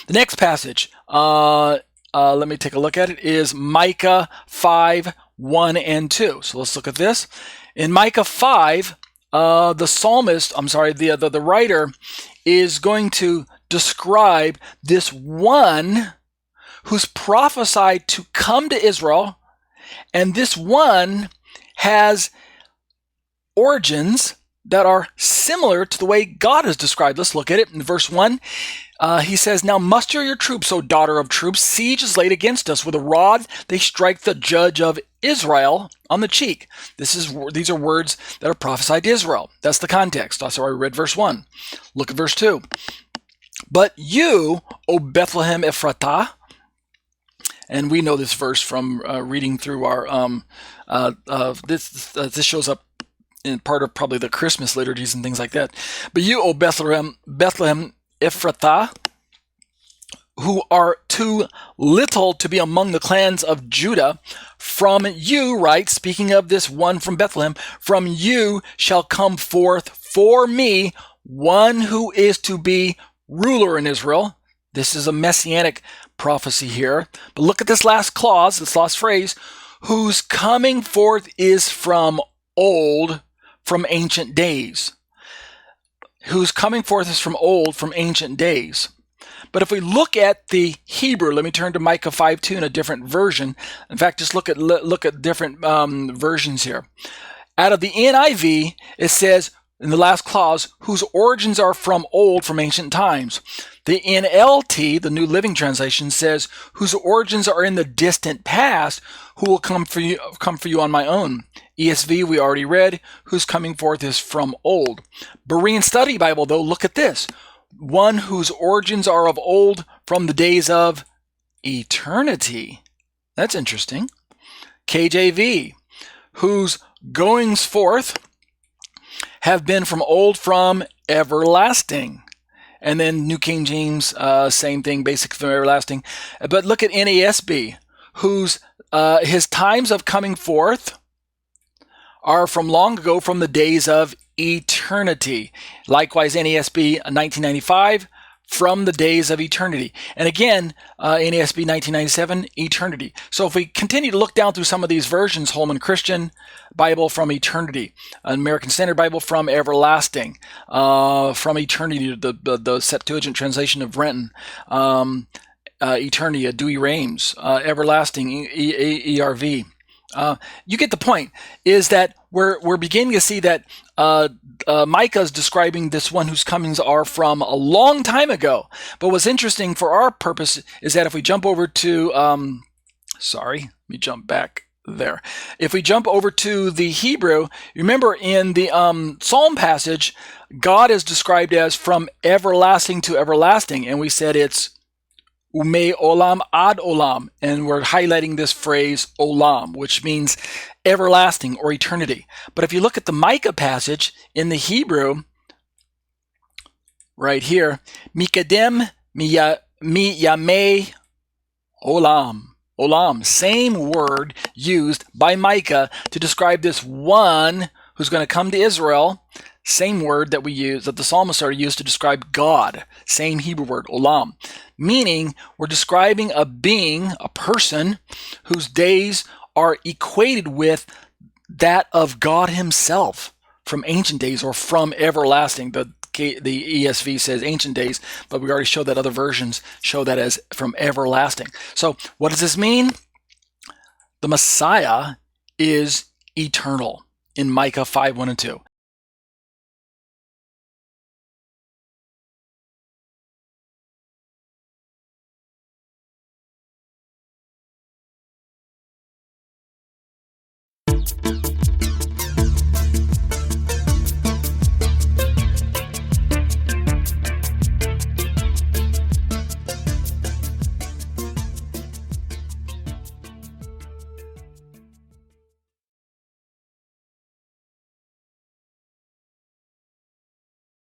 The next passage, let me take a look at it, is Micah 5, 1 and 2. So let's look at this. In Micah 5, the writer is going to describe this one who's prophesied to come to Israel, and this one has origins that are similar to the way God is described. Let's look at it in verse 1. He says, "Now muster your troops, O daughter of troops. Siege is laid against us. With a rod they strike the judge of Israel on the cheek." These are words that are prophesied to Israel. That's the context. That's why I read verse 1. Look at verse 2. "But you, O Bethlehem Ephratah," and we know this verse from reading through our this shows up in part of probably the Christmas liturgies and things like that. "But you, O Bethlehem Ephrathah, who are too little to be among the clans of Judah, from you," right, speaking of this one from Bethlehem, "from you shall come forth for me one who is to be ruler in Israel." This is a messianic prophecy here. But look at this last clause, this last phrase, "whose coming forth is from old, from ancient days." Whose coming forth is from old, from ancient days. But if we look at the Hebrew, let me turn to Micah 5:2 in a different version. In fact, just look at different versions here. Out of the NIV, it says in the last clause, "whose origins are from old, from ancient times." The NLT, the New Living Translation, says, "whose origins are in the distant past, who will come for you on my own." ESV, we already read, "whose coming forth is from old." Berean Study Bible, though, look at this. "One whose origins are of old, from the days of eternity." That's interesting. KJV, "whose goings forth have been from old, from everlasting." And then New King James, same thing, basic from everlasting. But look at NASB, "whose his times of coming forth are from long ago, from the days of eternity." Likewise, NASB 1995, "from the days of eternity." And again, NASB 1997, "eternity." So if we continue to look down through some of these versions, Holman Christian Bible, "from eternity." American Standard Bible, "from everlasting." From eternity, the Septuagint translation of Renton. Eternity, Dewey Rames. Everlasting, ERV. You get the point, is that we're beginning to see that Micah is describing this one whose comings are from a long time ago. But what's interesting for our purpose is that if we jump over to, let me jump back there. If we jump over to the Hebrew, remember in the Psalm passage, God is described as from everlasting to everlasting. And we said it's Ume olam ad olam, and we're highlighting this phrase olam, which means everlasting or eternity. But if you look at the Micah passage in the Hebrew, right here, mikadem miyamei olam, same word used by Micah to describe this one who's going to come to Israel. Same word that the psalmists are used to describe God. Same Hebrew word, olam. Meaning, we're describing a being, a person, whose days are equated with that of God himself, from ancient days or from everlasting. The ESV says ancient days, but we already showed that other versions show that as from everlasting. So what does this mean? The Messiah is eternal in Micah 5, 1 and 2.